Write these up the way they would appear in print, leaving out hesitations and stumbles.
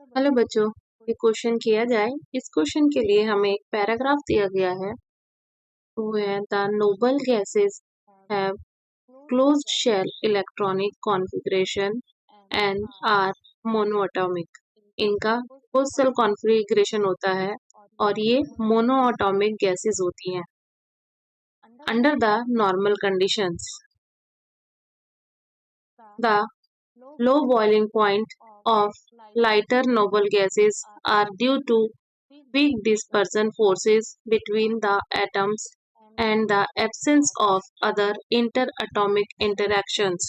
Hello बच्चों, ये question किया जाए। इस क्वेश्चन के लिए हमें एक पैराग्राफ दिया गया है। Where the noble gases have closed shell electronic configuration and are monoatomic। इनका closed shell configuration होता है और ये monoatomic gases होती हैं। Under the normal conditions, the low boiling point of lighter noble gases are due to weak dispersion forces between the atoms and the absence of other interatomic interactions.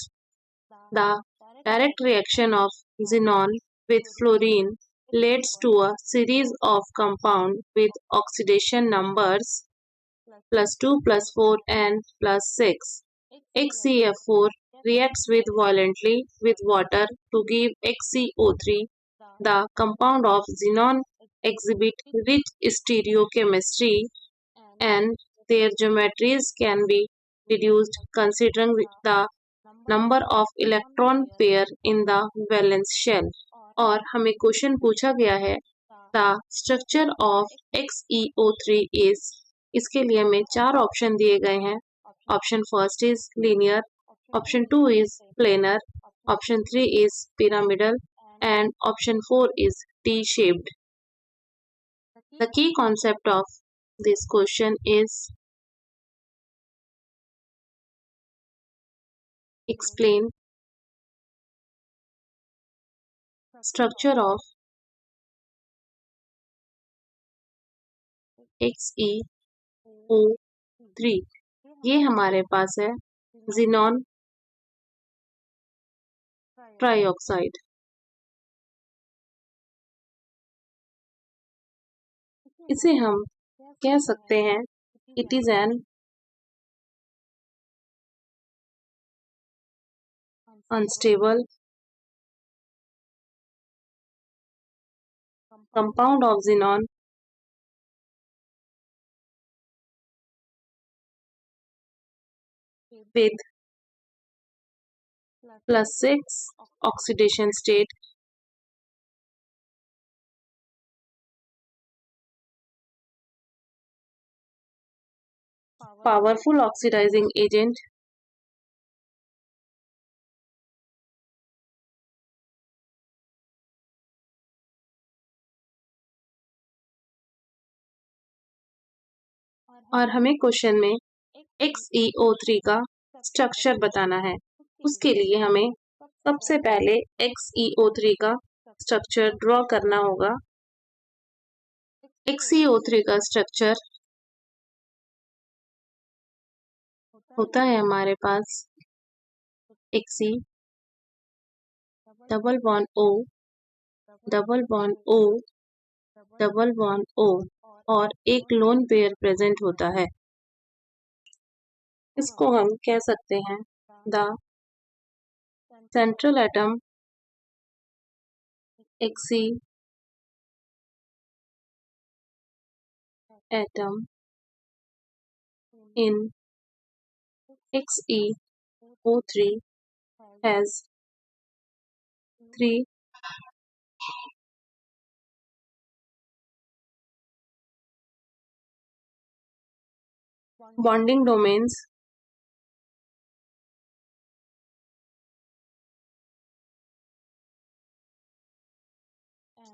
The direct reaction of xenon with fluorine leads to a series of compounds with oxidation numbers +2, +4 and +6. HCF4 reacts with violently with water to give HCO3. The compound of xenon exhibit rich stereochemistry and their geometries can be reduced considering the number of electron pair in the valence shell। और हमें question पूछा गया है the structure of XeO3 is। इसके लिए हमें 4 option दिए गए हैं। Option first is linear, option 2 is planar, option 3 is pyramidal and option 4 is T-shaped। The key concept of this question is explain structure of XeO3। ये हमारे पास है xenon trioxide. इसे हम कह सकते हैं it is an unstable compound of xenon with +6 oxidation state powerful oxidizing agent और हमें क्वेश्चन में XeO3 का स्ट्रक्चर बताना है। उसके लिए हमें सबसे पहले XeO3 का स्ट्रक्चर ड्रॉ करना होगा। XeO3 का स्ट्रक्चर होता है हमारे पास Xe double bond O double bond O double bond O और एक लोन पेयर प्रेजेंट होता है। इसको हम कह सकते हैं the central atom Xe atom in XeO3 has 3 bonding domains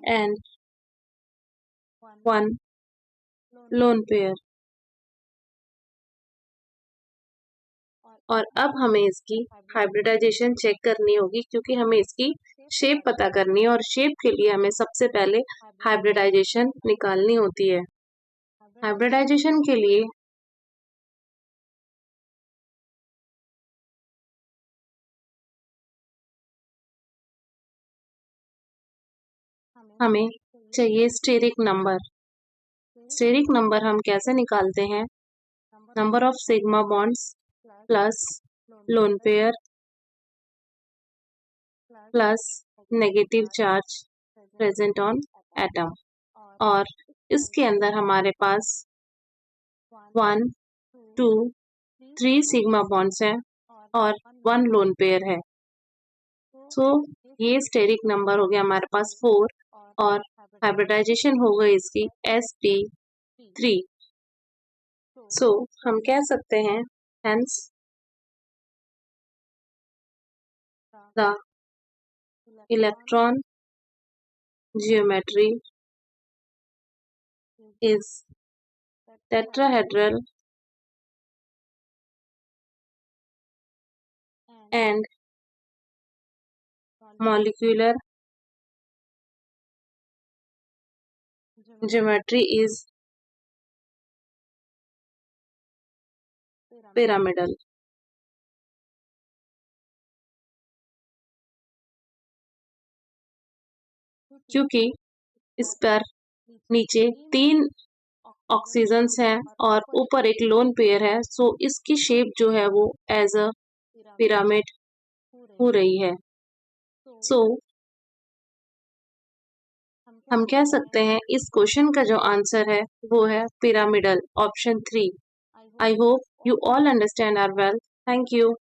and 1 lone pair। और अब हमें इसकी हाइब्रिडाइजेशन चेक करनी होगी क्योंकि हमें इसकी शेप पता करनी है और शेप के लिए हमें सबसे पहले हाइब्रिडाइजेशन निकालनी होती है। हाइब्रिडाइजेशन के लिए हमें चाहिए स्टेरिक नंबर। स्टेरिक नंबर हम कैसे निकालते हैं? Number of sigma bonds plus lone pair plus negative charge present on atom. और इसके अंदर हमारे पास 1, 2, 3 सिग्मा बॉन्ड्स हैं और 1 लोन पेयर है। सो ये स्टेरिक नंबर हो गया हमारे पास 4 और हाइब्रिडाइजेशन हो गई इसकी sp3। सो हम कह सकते हैं hence the electron geometry is tetrahedral and molecular geometry is pyramidal। क्योंकि इस पर नीचे 3 ऑक्सीजन्स हैं और ऊपर एक लोन पेयर है, सो इसकी शेप जो है वो एज अ पिरामिड हो रही है। सो हम कह सकते हैं इस क्वेश्चन का जो आंसर है वो है pyramidal, option 3। I hope you all understand our well. Thank you.